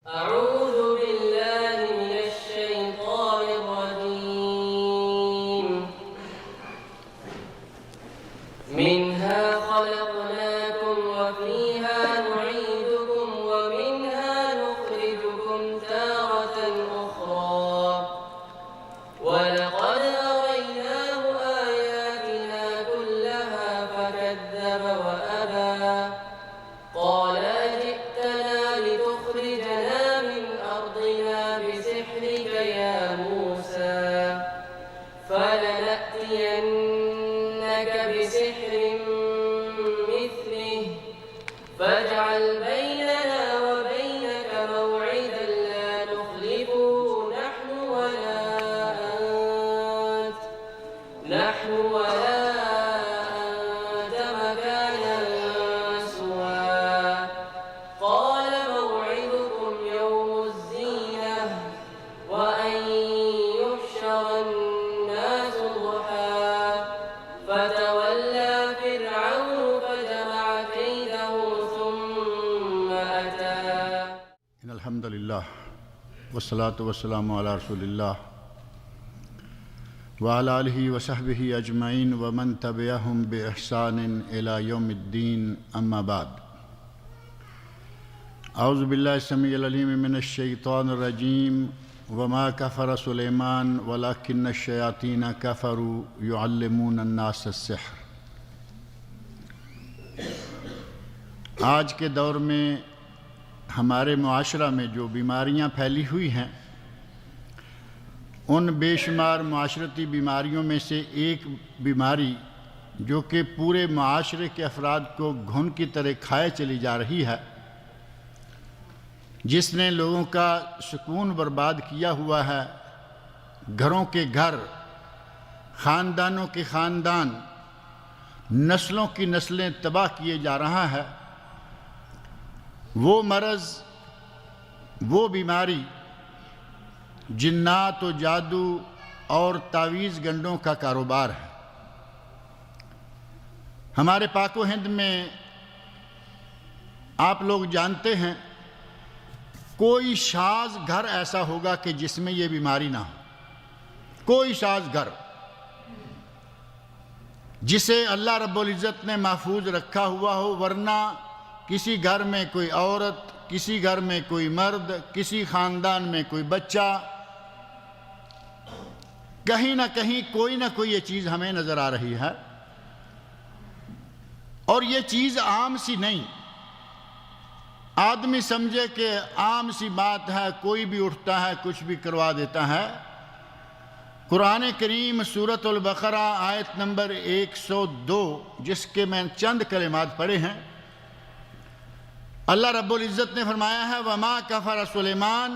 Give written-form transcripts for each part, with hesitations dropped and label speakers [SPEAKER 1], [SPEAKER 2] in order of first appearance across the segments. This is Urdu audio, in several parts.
[SPEAKER 1] أعوذ بالله من الشيطان الرجيم. منها خلقناكم وفيها نعيدكم ومنها نخرجكم تارة أخرى ولقد أريناه آياتنا كلها فكذب وأبى قال أجئتنا لتخرجنا من أرضنا بسحرك يا موسى فلنأتينك بسحر مثله فاجعل بيننا وبينك موعدا لا نخلفه نحن ولا أنت مكانا سوى قال موعدكم يوم الزينة وأن يحشر الناس ضحى فتولى فرعون فجمع كيده ثم أتى.
[SPEAKER 2] ان الحمد للہ والصلاة والسلام علی رسول اللہ وعلی آلہ وصحبہ اجمعین ومن تبعہم بإحسان الی یوم الدین اما بعد. اعوذ باللہ السمیع العلیم من الشیطان الرجیم. وما کفر سلیمان ولکن الشیاطین کفروا یعلمون الناس السحر. آج کے دور میں ہمارے معاشرہ میں جو بیماریاں پھیلی ہوئی ہیں ان بے شمار معاشرتی بیماریوں میں سے ایک بیماری جو کہ پورے معاشرے کے افراد کو گھن کی طرح کھائے چلی جا رہی ہے، جس نے لوگوں کا سکون برباد کیا ہوا ہے، گھروں کے گھر، خاندانوں کے خاندان، نسلوں کی نسلیں تباہ کیے جا رہا ہے، وہ مرض، وہ بیماری جنات و جادو اور تعویذ گنڈوں کا کاروبار ہے. ہمارے پاک و ہند میں آپ لوگ جانتے ہیں کوئی شاذ گھر ایسا ہوگا کہ جس میں یہ بیماری نہ ہو. کوئی شاذ گھر جسے اللہ رب العزت نے محفوظ رکھا ہوا ہو، ورنہ کسی گھر میں کوئی عورت، کسی گھر میں کوئی مرد، کسی خاندان میں کوئی بچہ، کہیں نہ کہیں کوئی نہ کوئی یہ چیز ہمیں نظر آ رہی ہے. اور یہ چیز عام سی نہیں، آدمی سمجھے کہ عام سی بات ہے، کوئی بھی اٹھتا ہے کچھ بھی کروا دیتا ہے. قرآن کریم سورۃ البقرہ آیت نمبر 102 جس کے میں چند کلمات پڑھے ہیں، اللہ رب العزت نے فرمایا ہے وَمَا كَفَرَ سُلَيْمَانُ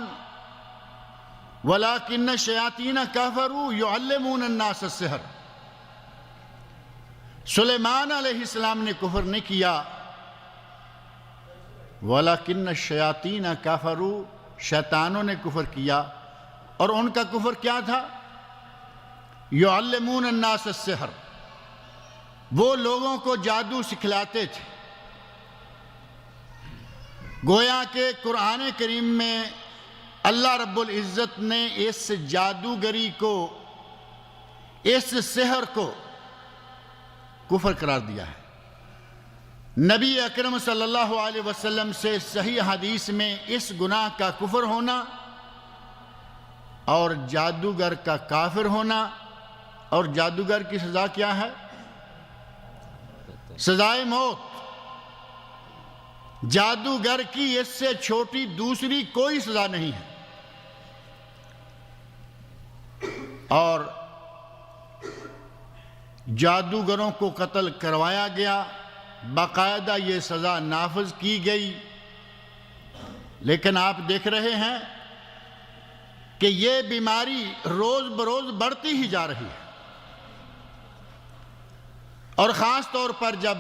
[SPEAKER 2] وَلَكِنَّ الشَّيَاطِينَ كَفَرُوا يُعَلِّمُونَ النَّاسَ السِّحْرَ. سلیمان علیہ السلام نے کفر نہیں کیا، وَلَكِنَّ الشَّيَاطِينَ كَفَرُوا، شیطانوں نے کفر کیا. اور ان کا کفر کیا تھا؟ يُعَلِّمُونَ النَّاسَ السِّحْرَ، وہ لوگوں کو جادو سکھلاتے تھے. گویا کہ قرآن کریم میں اللہ رب العزت نے اس جادوگری کو، اس سحر کو کفر قرار دیا ہے. نبی اکرم صلی اللہ علیہ وسلم سے صحیح حدیث میں اس گناہ کا کفر ہونا اور جادوگر کا کافر ہونا. اور جادوگر کی سزا کیا ہے؟ سزائے موت. جادوگر کی اس سے چھوٹی دوسری کوئی سزا نہیں ہے. اور جادوگروں کو قتل کروایا گیا، باقاعدہ یہ سزا نافذ کی گئی. لیکن آپ دیکھ رہے ہیں کہ یہ بیماری روز بروز بڑھتی ہی جا رہی ہے. اور خاص طور پر جب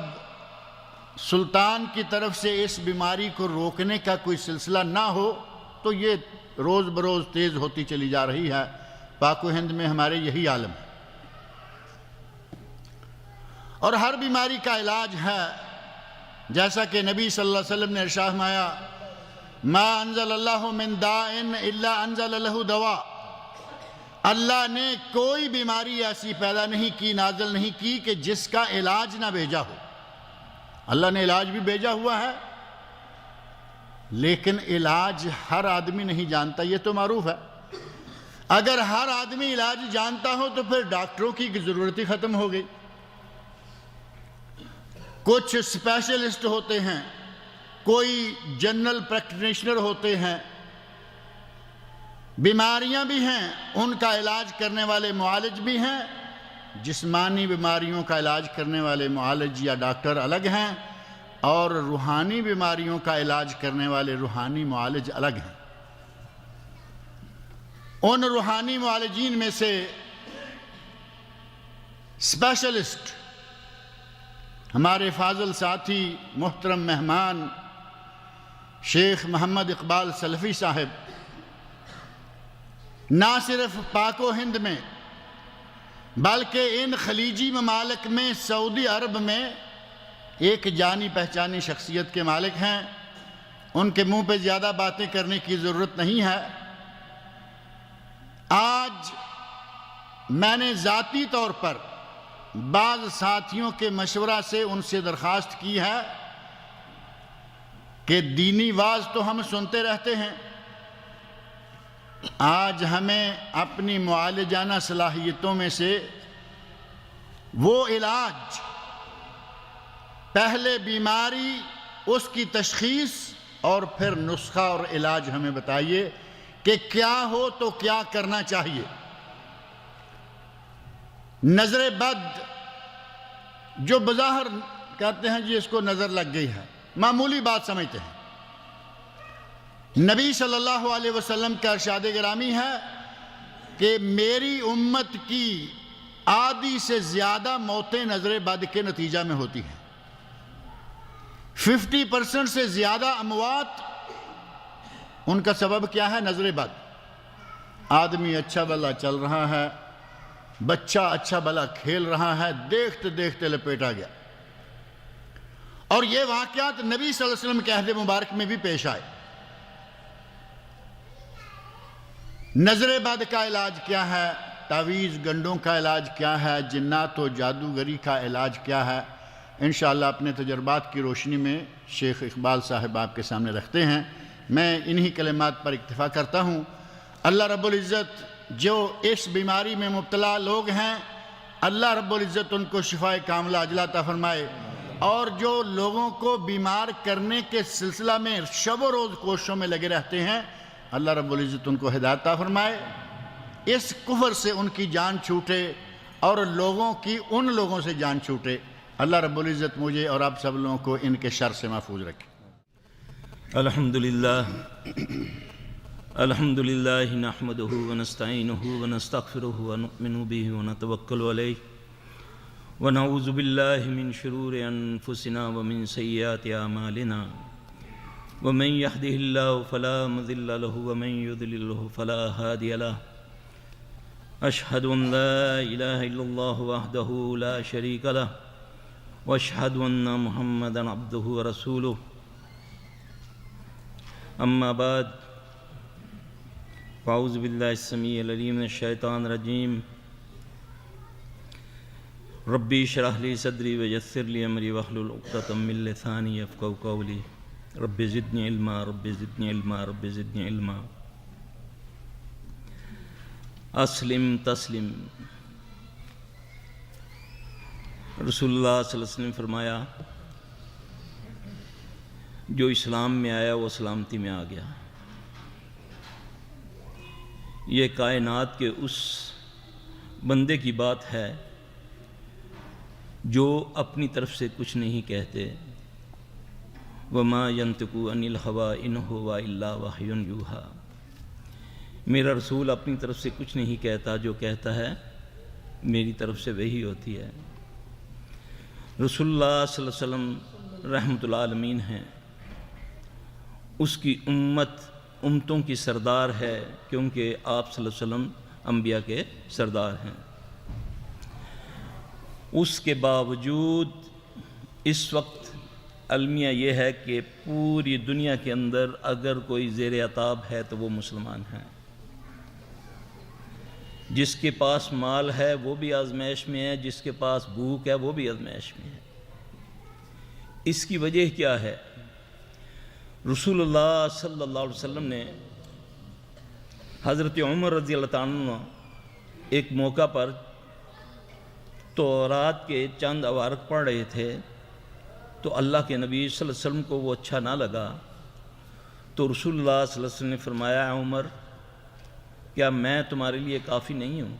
[SPEAKER 2] سلطان کی طرف سے اس بیماری کو روکنے کا کوئی سلسلہ نہ ہو تو یہ روز بروز تیز ہوتی چلی جا رہی ہے. پاک و ہند میں ہمارے یہی عالم ہے. اور ہر بیماری کا علاج ہے، جیسا کہ نبی صلی اللہ علیہ وسلم نے ارشاد فرمایا ما انزل اللہ من داء الا انزل له دواء، اللہ نے کوئی بیماری ایسی پیدا نہیں کی، نازل نہیں کی کہ جس کا علاج نہ بھیجا ہو۔ اللہ نے علاج بھی بھیجا ہوا ہے، لیکن علاج ہر آدمی نہیں جانتا، یہ تو معروف ہے۔ اگر ہر آدمی علاج جانتا ہو تو پھر ڈاکٹروں کی ضرورت ہی ختم ہو گئی۔ کچھ اسپیشلسٹ ہوتے ہیں، کوئی جنرل پریکٹیشنر ہوتے ہیں، بیماریاں بھی ہیں، ان کا علاج کرنے والے معالج بھی ہیں۔ جسمانی بیماریوں کا علاج کرنے والے معالج یا ڈاکٹر الگ ہیں، اور روحانی بیماریوں کا علاج کرنے والے روحانی معالج الگ ہیں۔ ان روحانی معالجین میں سے اسپیشلسٹ ہمارے فاضل ساتھی محترم مہمان شیخ محمد اقبال سلفی صاحب نہ صرف پاک و ہند میں بلکہ ان خلیجی ممالک میں، سعودی عرب میں ایک جانی پہچانی شخصیت کے مالک ہیں۔ ان کے منہ پہ زیادہ باتیں کرنے کی ضرورت نہیں ہے۔ آج میں نے ذاتی طور پر بعض ساتھیوں کے مشورہ سے ان سے درخواست کی ہے کہ دینی واعظ تو ہم سنتے رہتے ہیں، آج ہمیں اپنی معالجانہ صلاحیتوں میں سے وہ علاج، پہلے بیماری، اس کی تشخیص اور پھر نسخہ اور علاج ہمیں بتائیے کہ کیا ہو تو کیا کرنا چاہیے۔ نظر بد جو بظاہر کہتے ہیں جی اس کو نظر لگ گئی ہے، معمولی بات سمجھتے ہیں۔ نبی صلی اللہ علیہ وسلم کا ارشاد گرامی ہے کہ میری امت کی آدھی سے زیادہ موتیں نظر بد کے نتیجہ میں ہوتی ہیں۔ 50% سے زیادہ اموات، ان کا سبب کیا ہے؟ نظر بد۔ آدمی اچھا بھلا چل رہا ہے، بچہ اچھا بھلا کھیل رہا ہے، دیکھتے دیکھتے لپیٹا گیا۔ اور یہ واقعات نبی صلی اللہ علیہ وسلم کے عہد مبارک میں بھی پیش آئے۔ نظر بد کا علاج کیا ہے؟ تعویذ گنڈوں کا علاج کیا ہے؟ جنات و جادوگری کا علاج کیا ہے؟ انشاءاللہ اپنے تجربات کی روشنی میں شیخ اقبال صاحب آپ کے سامنے رکھتے ہیں۔ میں انہی کلمات پر اکتفا کرتا ہوں۔ اللہ رب العزت جو اس بیماری میں مبتلا لوگ ہیں، اللہ رب العزت ان کو شفائے کاملہ عاجلہ عطا فرمائے، اور جو لوگوں کو بیمار کرنے کے سلسلہ میں شب و روز کوششوں میں لگے رہتے ہیں، اللہ رب العزت ان کو ہدایت عطا فرمائے، اس کفر سے ان کی جان چھوٹے اور لوگوں کی ان لوگوں سے جان چھوٹے۔ اللہ رب العزت مجھے اور آپ سب لوگوں کو ان کے شر سے محفوظ رکھے۔
[SPEAKER 3] الحمدللہ نحمدہ ونستعینہ ونستغفرہ ونؤمن بہ ونتوکل علیہ ونعوذ باللہ من شرور انفسنا ومن سیئات اعمالنا ومن یہدہ اللہ فلا مضل لہ ومن یضللہ فلا ہادی لہ اشہد ان لا الہ الا اللہ وحدہ لا شریک لہ واشہد ان محمدا عبدہ ورسولہ اما بعد فاعوذ باللہ السمیع العلیم من الشیطان الرجیم ربی اشرح لی صدری ویسر لی امری واحلل عقدۃ من لسانی یفقہوا قولی رب زدنی علما رب زدنی علما رب زدنی علما اسلم تسلم۔ رسول اللہ صلی اللہ علیہ وسلم فرمایا جو اسلام میں آیا وہ سلامتی میں آ گیا۔ یہ کائنات کے اس بندے کی بات ہے جو اپنی طرف سے کچھ نہیں کہتے، وما ينطق عن الهوى ان هو الا وحی یوحیٰ۔ میرا رسول اپنی طرف سے کچھ نہیں کہتا، جو کہتا ہے میری طرف سے وحی ہوتی ہے۔ رسول اللہ صلی اللہ علیہ وسلم رحمۃ العالمین ہیں، اس کی امت امتوں کی سردار ہے، کیونکہ آپ صلی اللہ علیہ وسلم انبیاء کے سردار ہیں۔ اس کے باوجود اس وقت المیہ یہ ہے کہ پوری دنیا کے اندر اگر کوئی زیر عطاب ہے تو وہ مسلمان ہیں۔ جس کے پاس مال ہے وہ بھی آزمائش میں ہے، جس کے پاس بھوک ہے وہ بھی آزمائش میں ہے۔ اس کی وجہ کیا ہے؟ رسول اللہ صلی اللہ علیہ وسلم نے حضرت عمر رضی اللہ عنہ ایک موقع پر تورات کے چند عوارق پڑھ رہے تھے تو اللہ کے نبی صلی اللہ علیہ وسلم کو وہ اچھا نہ لگا، تو رسول اللہ صلی اللہ علیہ وسلم نے فرمایا، عمر کیا میں تمہارے لیے کافی نہیں ہوں؟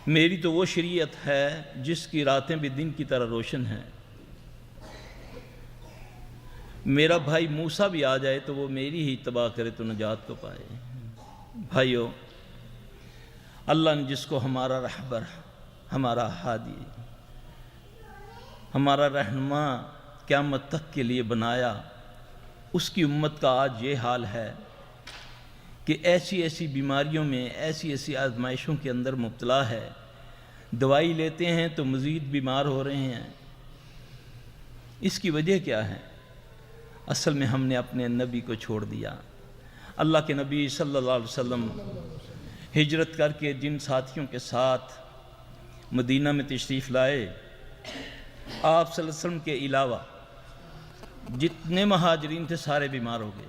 [SPEAKER 3] میری تو وہ شریعت ہے جس کی راتیں بھی دن کی طرح روشن ہیں۔ میرا بھائی موسیٰ بھی آ جائے تو وہ میری ہی اتباع کرے تو نجات کو پائے۔ بھائیو، اللہ نے جس کو ہمارا رہبر، ہمارا ہادی، ہمارا رہنما قیامت تک کے لیے بنایا، اس کی امت کا آج یہ حال ہے کہ ایسی ایسی بیماریوں میں، ایسی ایسی آزمائشوں کے اندر مبتلا ہے، دوائی لیتے ہیں تو مزید بیمار ہو رہے ہیں۔ اس کی وجہ کیا ہے؟ اصل میں ہم نے اپنے نبی کو چھوڑ دیا۔ اللہ کے نبی صلی اللہ علیہ وسلم ہجرت کر کے جن ساتھیوں کے ساتھ مدینہ میں تشریف لائے، آپ صلی اللہ علیہ وسلم کے علاوہ جتنے مہاجرین تھے سارے بیمار ہو گئے،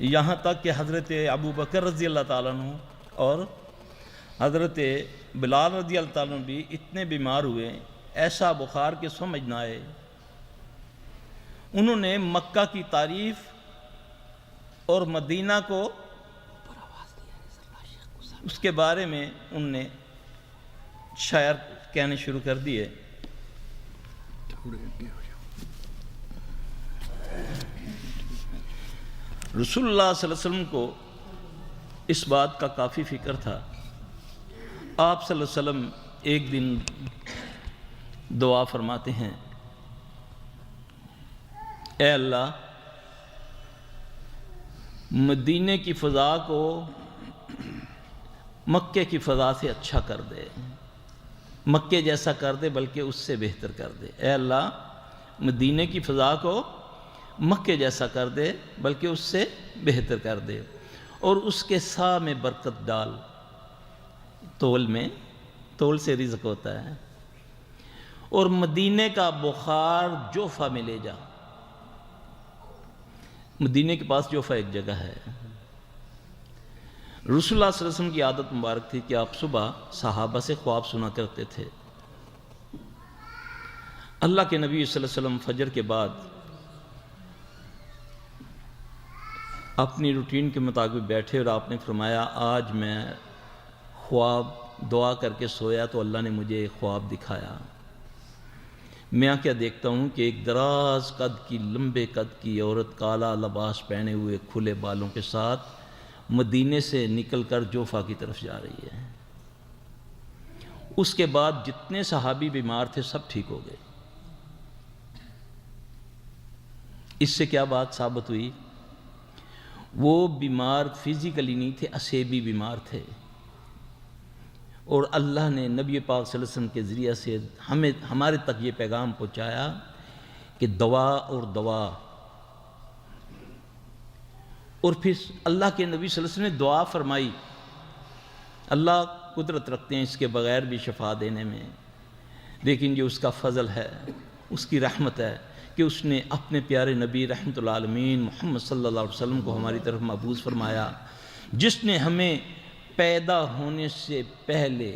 [SPEAKER 3] یہاں تک کہ حضرت ابو بکر رضی اللہ تعالیٰ عنہ اور حضرت بلال رضی اللہ تعالیٰ عنہ بھی اتنے بیمار ہوئے، ایسا بخار کے سمجھ نہ آئے۔ انہوں نے مکہ کی تعریف اور مدینہ کو، اس کے بارے میں ان نے شاعر کہنے شروع کر دیے۔ رسول اللہ صلی اللہ علیہ وسلم کو اس بات کا کافی فکر تھا۔ آپ صلی اللہ علیہ وسلم ایک دن دعا فرماتے ہیں، اے اللہ مدینے کی فضا کو مکے کی فضا سے اچھا کر دے، مکے جیسا کر دے بلکہ اس سے بہتر کر دے۔ اے اللہ مدینے کی فضا کو مکے جیسا کر دے بلکہ اس سے بہتر کر دے، اور اس کے سا میں برکت ڈال۔ تول سے رزق ہوتا ہے، اور مدینے کا بخار جوفہ میں لے جا۔ مدینے کے پاس جوفہ ایک جگہ ہے۔ رسول اللہ صلی اللہ علیہ وسلم کی عادت مبارک تھی کہ آپ صبح صحابہ سے خواب سنا کرتے تھے۔ اللہ کے نبی صلی اللہ علیہ وسلم فجر کے بعد اپنی روٹین کے مطابق بیٹھے اور آپ نے فرمایا، آج میں خواب دعا کر کے سویا تو اللہ نے مجھے ایک خواب دکھایا۔ میں کیا دیکھتا ہوں کہ ایک دراز قد کی، لمبے قد کی عورت کالا لباس پہنے ہوئے کھلے بالوں کے ساتھ مدینے سے نکل کر جوفہ کی طرف جا رہی ہے۔ اس کے بعد جتنے صحابی بیمار تھے سب ٹھیک ہو گئے۔ اس سے کیا بات ثابت ہوئی؟ وہ بیمار فزیکلی نہیں تھے، عصبی بیمار تھے، اور اللہ نے نبی پاک صلی اللہ علیہ وسلم کے ذریعہ سے ہمارے تک یہ پیغام پہنچایا کہ دوا اور دوا۔ اور پھر اللہ کے نبی صلی اللہ علیہ وسلم نے دعا فرمائی۔ اللہ قدرت رکھتے ہیں اس کے بغیر بھی شفا دینے میں، لیکن جو اس کا فضل ہے، اس کی رحمت ہے کہ اس نے اپنے پیارے نبی رحمت اللہ عالمین محمد صلی اللہ علیہ وسلم کو ہماری طرف مبعوث فرمایا، جس نے ہمیں پیدا ہونے سے پہلے،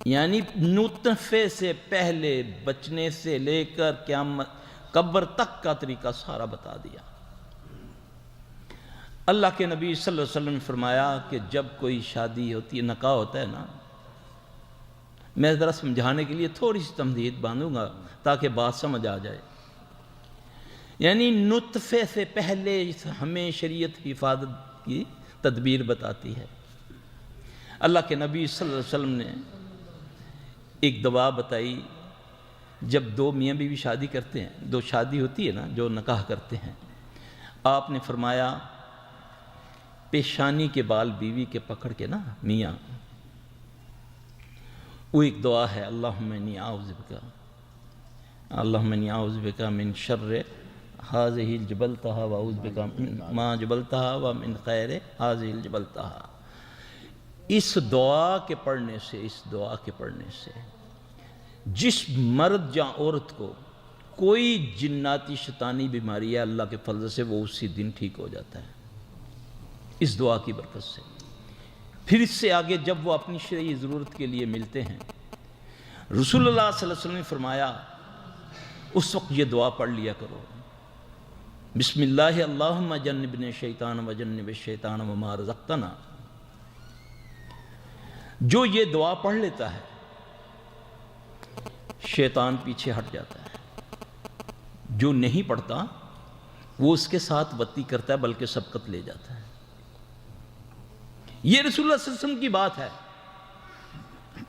[SPEAKER 3] یعنی نطفے سے پہلے بچنے سے لے کر قیامت قبر تک کا طریقہ سارا بتا دیا۔ اللہ کے نبی صلی اللہ علیہ وسلم نے فرمایا کہ جب کوئی شادی ہوتی ہے، نکاح ہوتا ہے نا، میں ذرا سمجھانے کے لیے تھوڑی سی تمہید باندھوں گا تاکہ بات سمجھ آ جائے۔ یعنی نطفے سے پہلے ہمیں شریعت حفاظت کی تدبیر بتاتی ہے۔ اللہ کے نبی صلی اللہ علیہ وسلم نے ایک دعا بتائی۔ جب دو میاں بیوی شادی کرتے ہیں، دو شادی ہوتی ہے نا، جو نکاح کرتے ہیں، آپ نے فرمایا پیشانی کے بال بیوی کے پکڑ کے نا، میاں وہ ایک دعا ہے، اللہم انی اعوذ بک من شر ہذہ جبلتہا واعوذ بک من ما جبلتہا ومن خیر ہذہ جبلتہا۔ اس دعا کے پڑھنے سے جس مرد یا عورت کو کوئی جناتی شیطانی بیماری ہے، اللہ کے فضل سے وہ اسی دن ٹھیک ہو جاتا ہے، اس دعا کی برکت سے۔ پھر اس سے آگے جب وہ اپنی شرعی ضرورت کے لیے ملتے ہیں، رسول اللہ صلی اللہ علیہ وسلم نے فرمایا اس وقت یہ دعا پڑھ لیا کرو، بسم اللہ اللہم جنبنا الشیطان وجنب الشیطان وما رزقتنا۔ جو یہ دعا پڑھ لیتا ہے شیطان پیچھے ہٹ جاتا ہے، جو نہیں پڑھتا وہ اس کے ساتھ وتی کرتا ہے بلکہ سبقت لے جاتا ہے۔ یہ رسول اللہ صلی اللہ علیہ وسلم کی بات ہے۔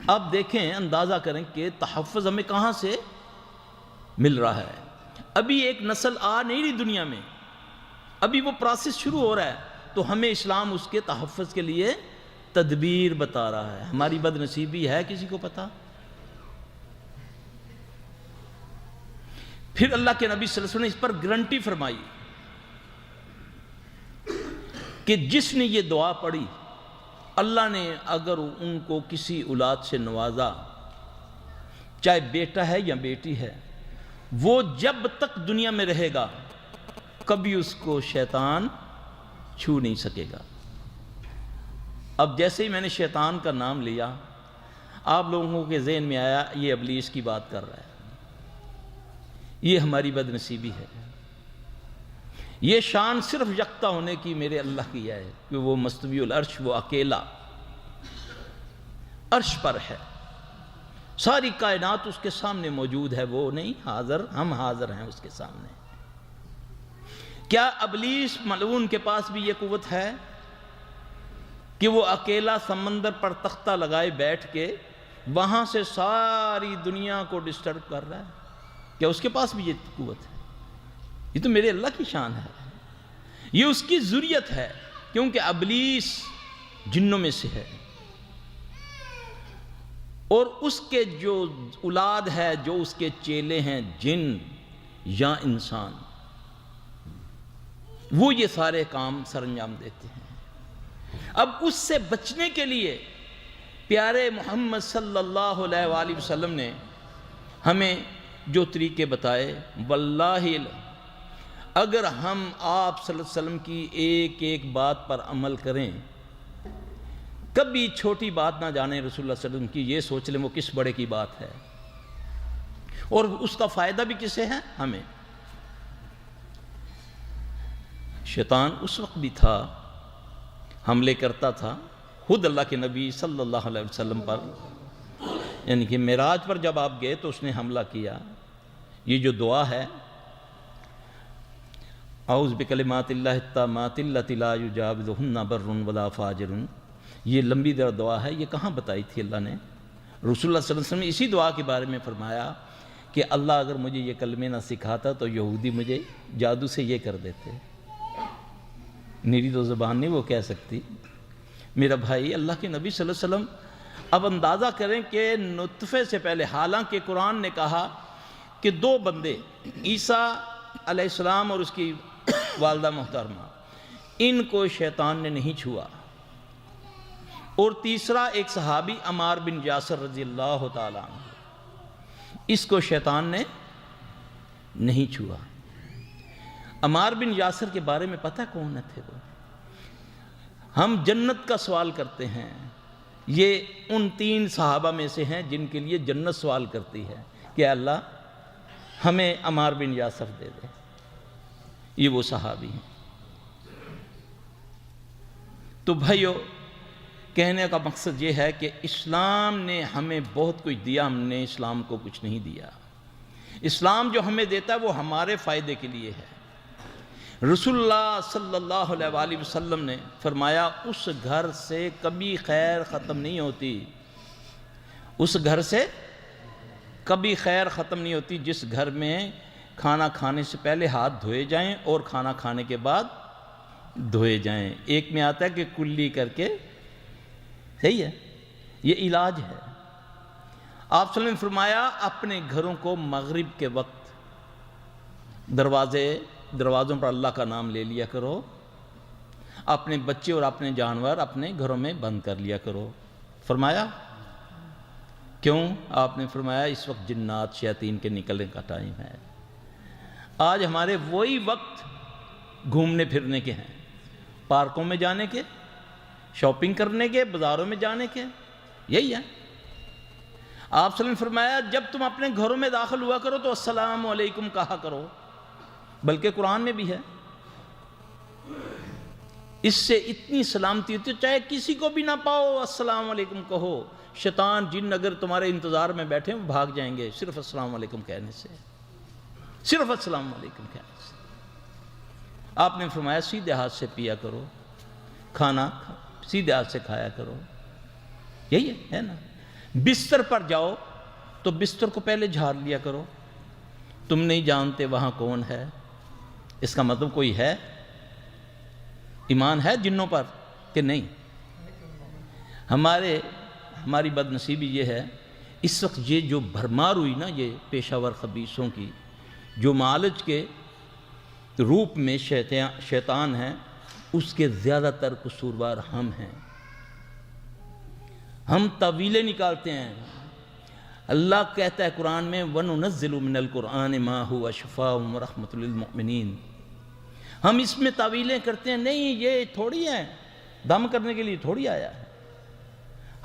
[SPEAKER 3] اب دیکھیں، اندازہ کریں کہ تحفظ ہمیں کہاں سے مل رہا ہے۔ ابھی ایک نسل آ نہیں رہی دنیا میں، ابھی وہ پروسیس شروع ہو رہا ہے، تو ہمیں اسلام اس کے تحفظ کے لیے تدبیر بتا رہا ہے۔ ہماری بد نصیبی ہے کسی کو پتا؟ پھر اللہ کے نبی صلی اللہ علیہ وسلم نے اس پر گارنٹی فرمائی کہ جس نے یہ دعا پڑھی، اللہ نے اگر ان کو کسی اولاد سے نوازا، چاہے بیٹا ہے یا بیٹی ہے، وہ جب تک دنیا میں رہے گا کبھی اس کو شیطان چھو نہیں سکے گا۔ اب جیسے ہی میں نے شیطان کا نام لیا، آپ لوگوں کے ذہن میں آیا یہ ابلیس کی بات کر رہا ہے۔ یہ ہماری بد نصیبی ہے۔ یہ شان صرف یکتا ہونے کی میرے اللہ کی ہے کہ وہ مستوی العرش، وہ اکیلا عرش پر ہے، ساری کائنات اس کے سامنے موجود ہے، وہ نہیں حاضر، ہم حاضر ہیں اس کے سامنے۔ کیا ابلیس ملعون کے پاس بھی یہ قوت ہے کہ وہ اکیلا سمندر پر تختہ لگائے بیٹھ کے وہاں سے ساری دنیا کو ڈسٹرب کر رہا ہے؟ کیا اس کے پاس بھی یہ قوت ہے؟ یہ تو میرے اللہ کی شان ہے، یہ اس کی ذریت ہے، کیونکہ ابلیس جنوں میں سے ہے، اور اس کے جو اولاد ہے، جو اس کے چیلے ہیں، جن یا انسان، وہ یہ سارے کام سر انجام دیتے ہیں۔ اب اس سے بچنے کے لیے پیارے محمد صلی اللہ علیہ وآلہ وسلم نے ہمیں جو طریقے بتائے، واللہ اگر ہم آپ صلی اللہ علیہ وسلم کی ایک ایک بات پر عمل کریں، کبھی چھوٹی بات نہ جانیں رسول اللہ صلی اللہ علیہ وسلم کی، یہ سوچ لیں وہ کس بڑے کی بات ہے، اور اس کا فائدہ بھی کسے ہے؟ ہمیں۔ شیطان اس وقت بھی تھا، حملے کرتا تھا خود اللہ کے نبی صلی اللہ علیہ وسلم پر، یعنی کہ معراج پر جب آپ گئے تو اس نے حملہ کیا۔ یہ جو دعا ہے، اعوذ بکلمات اللہ التامات اللاتی لا یجاوزہن بر ولا فاجر، یہ لمبی دعا ہے، یہ کہاں بتائی تھی اللہ نے؟ رسول اللہ صلی اللہ علیہ وسلم نے اسی دعا کے بارے میں فرمایا کہ اللہ اگر مجھے یہ کلمے نہ سکھاتا تو یہودی مجھے جادو سے یہ کر دیتے۔ میری تو زبان نہیں وہ کہہ سکتی۔ میرا بھائی، اللہ کے نبی صلی اللہ علیہ وسلم، اب اندازہ کریں کہ نطفے سے پہلے، حالانکہ قرآن نے کہا کہ دو بندے، عیسیٰ علیہ السلام اور اس کی والدہ محترمہ، ان کو شیطان نے نہیں چھوا، اور تیسرا ایک صحابی عمار بن یاسر رضی اللہ تعالیٰ عنہ، اس کو شیطان نے نہیں چھوا۔ عمار بن یاسر کے بارے میں پتہ کون تھے وہ؟ ہم جنت کا سوال کرتے ہیں، یہ ان 3 صحابہ میں سے ہیں جن کے لیے جنت سوال کرتی ہے کہ اللہ ہمیں عمار بن یاسر دے دے۔ یہ وہ صحابی ہیں۔ تو بھائیو، کہنے کا مقصد یہ ہے کہ اسلام نے ہمیں بہت کچھ دیا، ہم نے اسلام کو کچھ نہیں دیا۔ اسلام جو ہمیں دیتا ہے وہ ہمارے فائدے کے لیے ہے۔ رسول اللہ صلی اللہ علیہ وآلہ وسلم نے فرمایا اس گھر سے کبھی خیر ختم نہیں ہوتی، اس گھر سے کبھی خیر ختم نہیں ہوتی جس گھر میں کھانا کھانے سے پہلے ہاتھ دھوئے جائیں اور کھانا کھانے کے بعد دھوئے جائیں۔ ایک میں آتا ہے کہ کلی کر کے، صحیح ہے، یہ علاج ہے۔ آپ صلی اللہ علیہ وسلم نے فرمایا اپنے گھروں کو مغرب کے وقت دروازوں پر اللہ کا نام لے لیا کرو، اپنے بچے اور اپنے جانور اپنے گھروں میں بند کر لیا کرو۔ فرمایا کیوں؟ آپ نے فرمایا اس وقت جنات شیاطین کے نکلنے کا ٹائم ہے۔ آج ہمارے وہی وقت گھومنے پھرنے کے ہیں، پارکوں میں جانے کے، شاپنگ کرنے کے، بازاروں میں جانے کے، یہی ہے۔ آپ صلی اللہ علیہ وسلم نے فرمایا جب تم اپنے گھروں میں داخل ہوا کرو تو السلام علیکم کہا کرو، بلکہ قرآن میں بھی ہے۔ اس سے اتنی سلامتی ہوتی ہے، چاہے کسی کو بھی نہ پاؤ السلام علیکم کہو۔ شیطان جن اگر تمہارے انتظار میں بیٹھے وہ بھاگ جائیں گے صرف السلام علیکم کہنے سے، صرف السلام علیکم کہنے سے۔ آپ نے فرمایا سیدھے ہاتھ سے پیا کرو، کھانا سیدھے ہاتھ سے کھایا کرو، یہی ہے نا۔ بستر پر جاؤ تو بستر کو پہلے جھاڑ لیا کرو، تم نہیں جانتے وہاں کون ہے۔ اس کا مطلب کوئی ہے، ایمان ہے جنوں پر کہ نہیں؟ ہماری بد نصیبی یہ ہے اس وقت یہ جو بھرمار ہوئی نا، یہ پیشہ ور خبیثوں کی، جو معالج کے روپ میں شیطان ہیں، اس کے زیادہ تر قصوروار ہم ہیں۔ ہم تعویلیں نکالتے ہیں۔ اللہ کہتا ہے قرآن میں وَنُنَزِّلُ مِنَ الْقُرْآنِ مَا هُوَ شِفَاءٌ وَرَحْمَةٌ لِلْمُؤْمِنِينَ۔ ہم اس میں تعویلیں کرتے ہیں، نہیں یہ تھوڑی ہے، دم کرنے کے لیے تھوڑی آیا ہے۔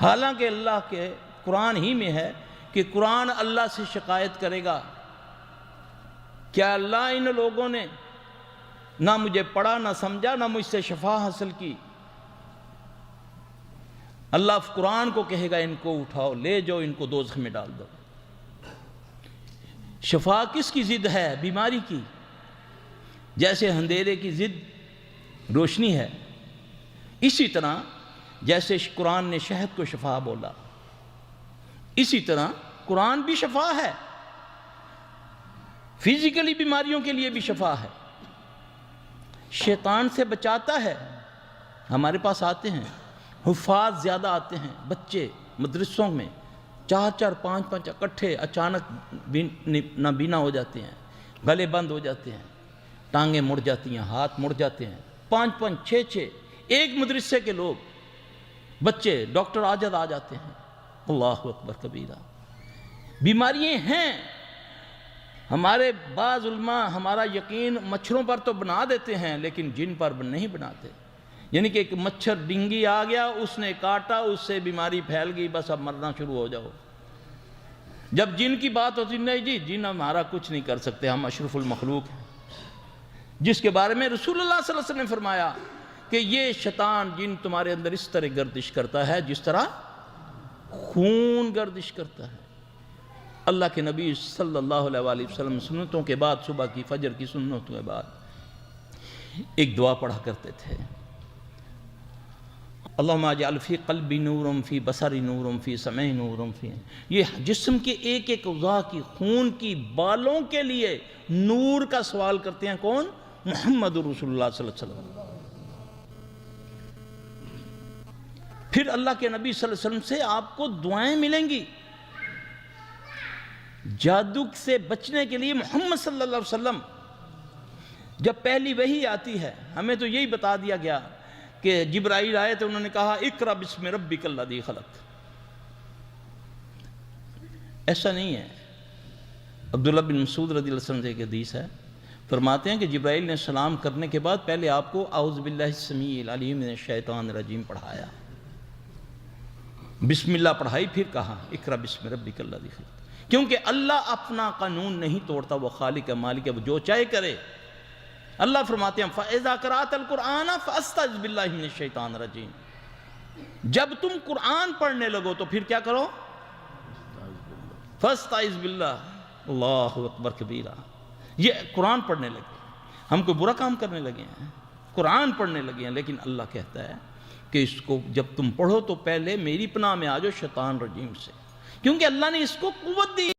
[SPEAKER 3] حالانکہ اللہ کے قرآن ہی میں ہے کہ قرآن اللہ سے شکایت کرے گا، کیا اللہ ان لوگوں نے نہ مجھے پڑھا، نہ سمجھا، نہ مجھ سے شفا حاصل کی۔ اللہ قرآن کو کہے گا ان کو اٹھاؤ، لے جاؤ، ان کو دوزخ میں ڈال دو۔ شفا کس کی ضد ہے؟ بیماری کی۔ جیسے اندھیرے کی ضد روشنی ہے، اسی طرح جیسے قرآن نے شہد کو شفا بولا، اسی طرح قرآن بھی شفا ہے، فزیکلی بیماریوں کے لیے بھی شفا ہے، شیطان سے بچاتا ہے۔ ہمارے پاس آتے ہیں حفاظ، زیادہ آتے ہیں بچے مدرسوں میں، 4 5 اکٹھے، اچانک نابینا ہو جاتے ہیں، گلے بند ہو جاتے ہیں، ٹانگیں مڑ جاتی ہیں، ہاتھ مڑ جاتے ہیں، 5 6 ایک مدرسے کے لوگ بچے ڈاکٹر آجد آ جاتے ہیں۔ اللہ اکبر کبیرہ، بیماریاں ہیں۔ ہمارے بعض علماء ہمارا یقین مچھروں پر تو بنا دیتے ہیں لیکن جن پر نہیں بناتے، یعنی کہ ایک مچھر ڈنگی آ گیا، اس نے کاٹا، اس سے بیماری پھیل گئی، بس اب مرنا شروع ہو جاؤ۔ جب جن کی بات ہوتی نہیں جی جن ہمارا کچھ نہیں کر سکتے، ہم اشرف المخلوق ہیں، جس کے بارے میں رسول اللہ صلی اللہ علیہ وسلم نے فرمایا کہ یہ شیطان جن تمہارے اندر اس طرح گردش کرتا ہے جس طرح خون گردش کرتا ہے۔ اللہ کے نبی صلی اللہ علیہ وسلم سنتوں کے بعد، صبح کی فجر کی سنتوں کے بعد ایک دعا پڑھا کرتے تھے، اللہم اجعل فی قلبی نورم فی بصری نورم فی سمعی نورم فی، یہ جسم کے ایک ایک اعضاء کی، خون کی بالوں کے لیے نور کا سوال کرتے ہیں۔ کون؟ محمد رسول اللہ صلی اللہ علیہ وسلم۔ پھر اللہ کے نبی صلی اللہ علیہ وسلم سے آپ کو دعائیں ملیں گی۔ جادو سے بچنے کے لیے محمد صلی اللہ علیہ وسلم جب پہلی وحی آتی ہے، ہمیں تو یہی بتا دیا گیا کہ جبرائیل آئے تو انہوں نے کہا اقرأ بسم ربک الذی خلق۔ ایسا نہیں ہے۔ عبداللہ بن مسعود رضی اللہ عنہ سے ایک حدیث ہے، فرماتے ہیں کہ جبرائیل نے سلام کرنے کے بعد پہلے آپ کو اعوذ باللہ السمیع العلیم من الشیطان الرجیم پڑھایا، بسم اللہ پڑھائی، پھر کہا اقرأ بسم ربک الذی خلق، کیونکہ اللہ اپنا قانون نہیں توڑتا، وہ خالق ہے، مالک ہے، وہ جو چاہے کرے۔ اللہ فرماتے ہیں فَإِذَا قَرَأْتَ الْقُرْآنَ فَأَسْتَعِذْ بِاللَّهِ مِنَ الشَّيْطَانِ الرَّجِيمِ، جب تم قرآن پڑھنے لگو تو پھر کیا کرو؟ فَأَسْتَعِذْ بِاللَّهِ، اللہ اکبر کبیرہ۔ یہ قرآن پڑھنے لگے، ہم کوئی برا کام کرنے لگے ہیں، قرآن پڑھنے لگے ہیں، لیکن اللہ کہتا ہے کہ اس کو جب تم پڑھو تو پہلے میری پناہ میں آ جاؤ شیطان رجیم سے، کیونکہ اللہ نے اس کو قوت دی۔